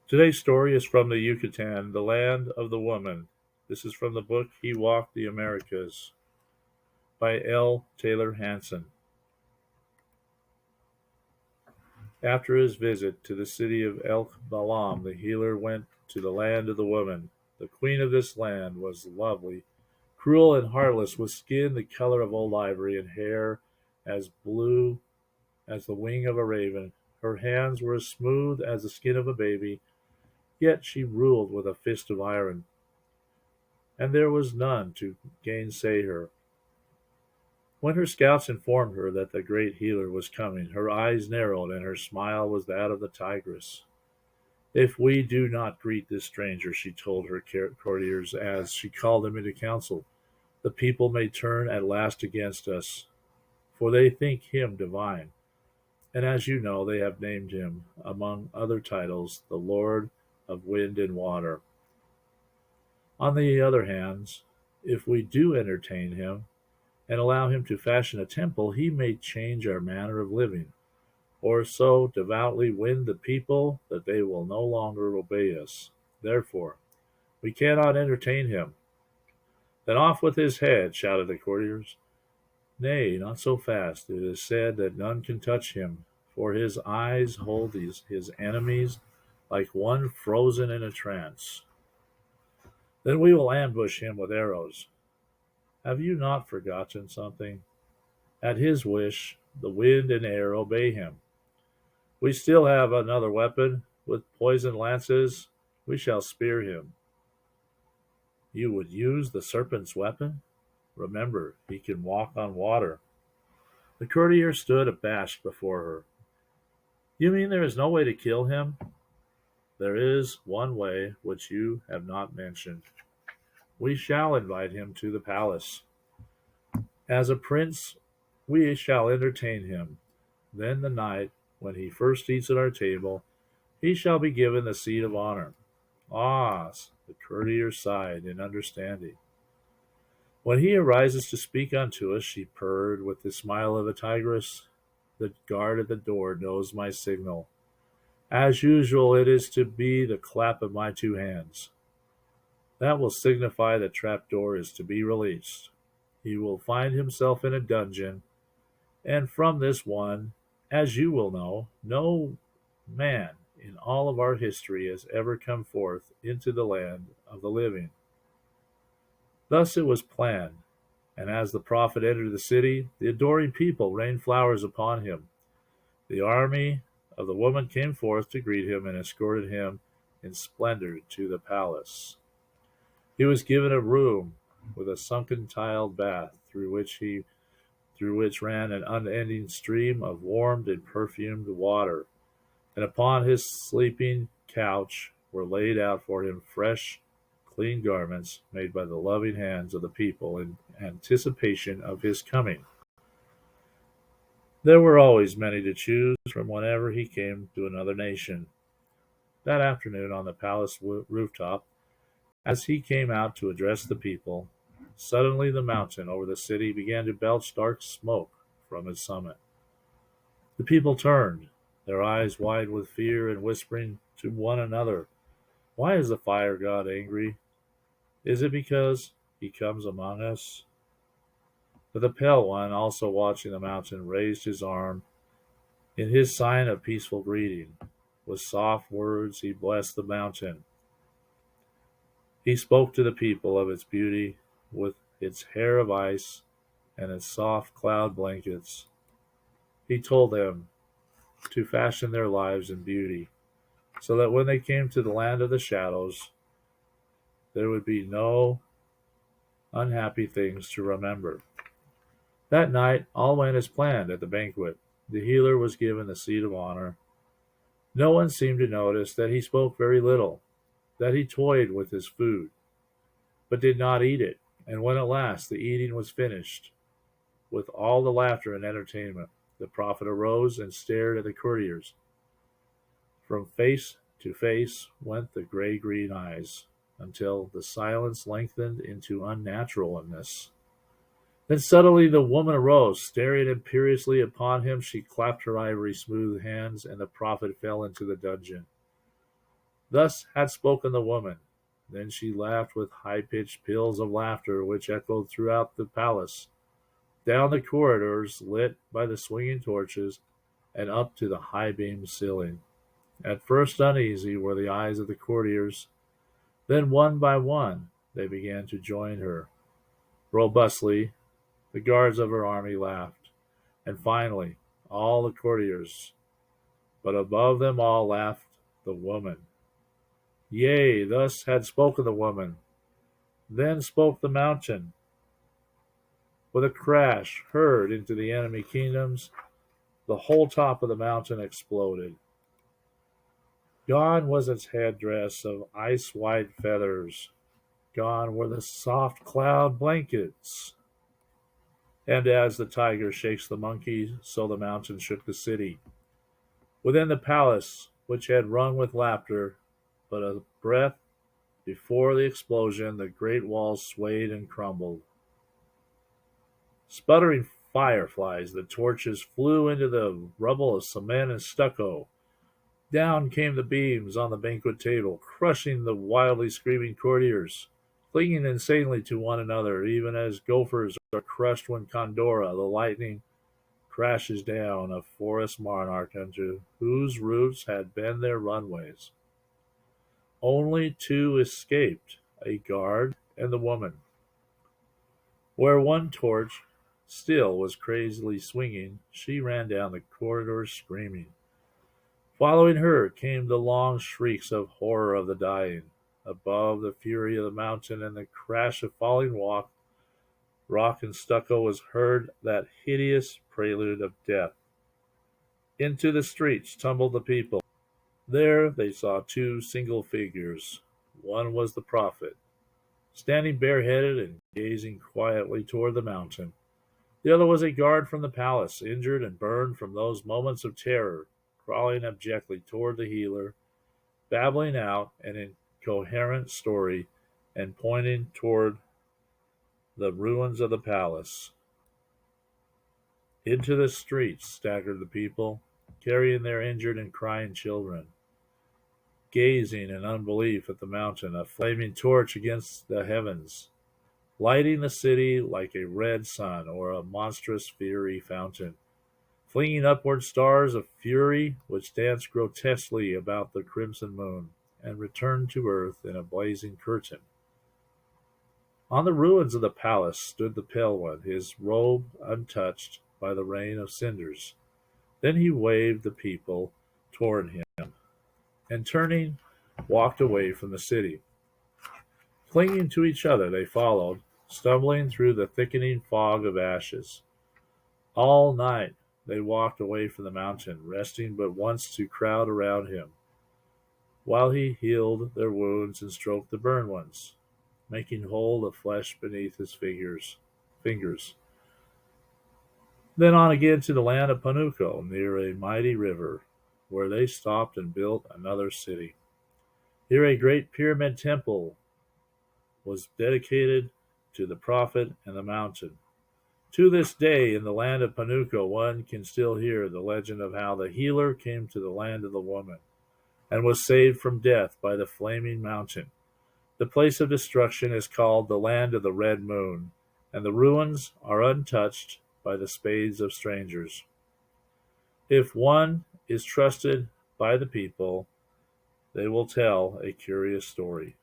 Today's story is from the Yucatan, the land of the woman. This is from the book He Walked the Americas by L. Taylor Hansen. After his visit to the city of El Balam, the healer went to the land of the woman. The queen of this land was lovely, cruel and heartless, with skin the color of old ivory and hair as blue as the wing of a raven. Her hands were as smooth as the skin of a baby, yet she ruled with a fist of iron, and there was none to gainsay her. When her scouts informed her that the great healer was coming, her eyes narrowed and her smile was that of the tigress. If we do not greet this stranger, she told her courtiers as she called them into council, the people may turn at last against us, for they think him divine. And as you know, they have named him, among other titles, the Lord of Wind and Water. On the other hand, if we do entertain him, and allow him to fashion a temple, he may change our manner of living, or so devoutly win the people that they will no longer obey us. Therefore, we cannot entertain him. Then off with his head, shouted the courtiers. Nay, not so fast. It is said that none can touch him, for his eyes hold his enemies like one frozen in a trance. Then we will ambush him with arrows. Have you not forgotten something? At his wish, the wind and air obey him. We still have another weapon. With poisoned lances, we shall spear him. You would use the serpent's weapon? Remember, he can walk on water. The courtier stood abashed before her. You mean there is no way to kill him? There is one way which you have not mentioned. We shall invite him to the palace. As a prince, we shall entertain him. Then the night when he first eats at our table, he shall be given the seat of honor. Ah, the courtier sighed in understanding. When he arises to speak unto us, she purred with the smile of a tigress. The guard at the door knows my signal. As usual, it is to be the clap of my two hands. That will signify the trapdoor is to be released. He will find himself in a dungeon, and from this one, as you will know, no man in all of our history has ever come forth into the land of the living. Thus it was planned, and as the prophet entered the city, the adoring people rained flowers upon him. The army of the woman came forth to greet him and escorted him in splendor to the palace. He was given a room with a sunken tiled bath through which ran an unending stream of warmed and perfumed water, and upon his sleeping couch were laid out for him fresh, clean garments made by the loving hands of the people in anticipation of his coming. There were always many to choose from whenever he came to another nation. That afternoon on the palace rooftop, as he came out to address the people, suddenly the mountain over the city began to belch dark smoke from its summit. The people turned, their eyes wide with fear, and whispering to one another, why is the fire god angry? Is it because he comes among us? But the pale one, also watching the mountain, raised his arm in his sign of peaceful greeting. With soft words he blessed the mountain. He spoke to the people of its beauty, with its hair of ice and its soft cloud blankets. He told them to fashion their lives in beauty, so that when they came to the land of the shadows, there would be no unhappy things to remember. That night all went as planned at the banquet. The healer was given the seat of honor. No one seemed to notice that he spoke very little, that he toyed with his food, but did not eat it. And when at last the eating was finished, with all the laughter and entertainment, the prophet arose and stared at the courtiers. From face to face went the gray-green eyes, until the silence lengthened into unnaturalness. Then suddenly the woman arose, staring imperiously upon him. She clapped her ivory smooth hands, and the prophet fell into the dungeon. Thus had spoken the woman. Then she laughed with high-pitched peals of laughter which echoed throughout the palace, down the corridors lit by the swinging torches, and up to the high-beamed ceiling. At first uneasy were the eyes of the courtiers, then one by one they began to join her. Robustly, the guards of her army laughed, and finally all the courtiers, but above them all laughed the woman. Yea, thus had spoken the woman. Then spoke the mountain. With a crash heard into the enemy kingdoms, the whole top of the mountain exploded. Gone was its headdress of ice-white feathers. Gone were the soft cloud blankets. And as the tiger shakes the monkey, so the mountain shook the city. Within the palace, which had rung with laughter, but a breath before the explosion, the great walls swayed and crumbled. Sputtering fireflies, the torches flew into the rubble of cement and stucco. Down came the beams on the banquet table, crushing the wildly screaming courtiers, clinging insanely to one another, even as gophers are crushed when Condora, the lightning, crashes down a forest monarch under whose roots had been their runways. Only two escaped, a guard and the woman. Where one torch still was crazily swinging, she ran down the corridor screaming. Following her came the long shrieks of horror of the dying. Above the fury of the mountain and the crash of falling rock and stucco was heard that hideous prelude of death. Into the streets tumbled the people. There they saw two single figures. One was the prophet, standing bareheaded and gazing quietly toward the mountain. The other was a guard from the palace, injured and burned from those moments of terror, crawling abjectly toward the healer, babbling out an incoherent story and pointing toward the ruins of the palace. Into the streets staggered the people, carrying their injured and crying children, gazing in unbelief at the mountain, a flaming torch against the heavens, lighting the city like a red sun or a monstrous fiery fountain, flinging upward stars of fury which danced grotesquely about the crimson moon, and returned to earth in a blazing curtain. On the ruins of the palace stood the Pale One, his robe untouched by the rain of cinders. Then he waved the people toward him, and turning, walked away from the city. Clinging to each other, they followed, stumbling through the thickening fog of ashes. All night they walked away from the mountain, resting but once to crowd around him, while he healed their wounds and stroked the burned ones, making whole the flesh beneath his fingers. Then on again to the land of Panuco, near a mighty river, where they stopped and built another city. Here a great pyramid temple was dedicated to the prophet and the mountain. To this day, in the land of Panuco, one can still hear the legend of how the healer came to the land of the woman and was saved from death by the flaming mountain. The place of destruction is called the land of the red moon, and the ruins are untouched by the spades of strangers. If one is trusted by the people, they will tell a curious story.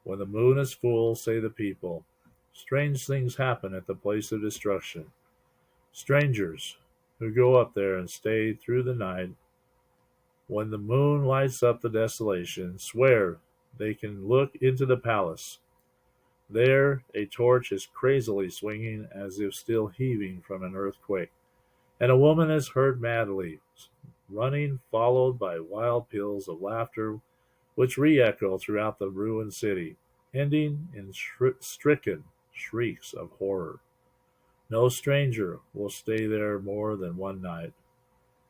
When the moon is full, say the people, strange things happen at the place of destruction. Strangers who go up there and stay through the night, when the moon lights up the desolation, swear they can look into the palace. There a torch is crazily swinging as if still heaving from an earthquake, and a woman is heard madly running, followed by wild peals of laughter which re-echo throughout the ruined city, ending in stricken shrieks of horror. No stranger will stay there more than one night,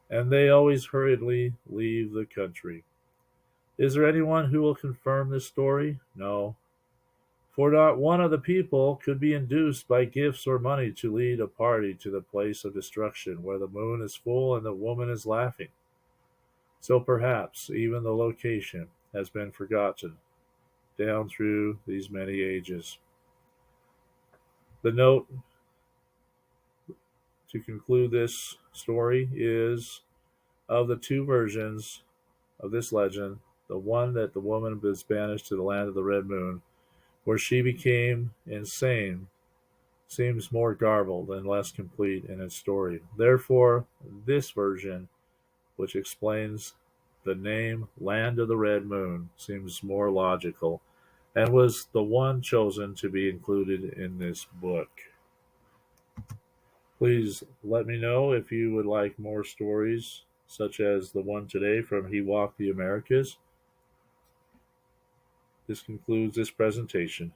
and they always hurriedly leave the country. Is there anyone who will confirm this story? No, for not one of the people could be induced by gifts or money to lead a party to the place of destruction where the moon is full and the woman is laughing. So perhaps even the location has been forgotten down through these many ages. The note to conclude this story is of the two versions of this legend, the one that the woman was banished to the land of the red moon, where she became insane, seems more garbled and less complete in its story. Therefore, this version, which explains the name Land of the Red Moon, seems more logical and was the one chosen to be included in this book. Please let me know if you would like more stories, such as the one today from He Walked the Americas. This concludes this presentation.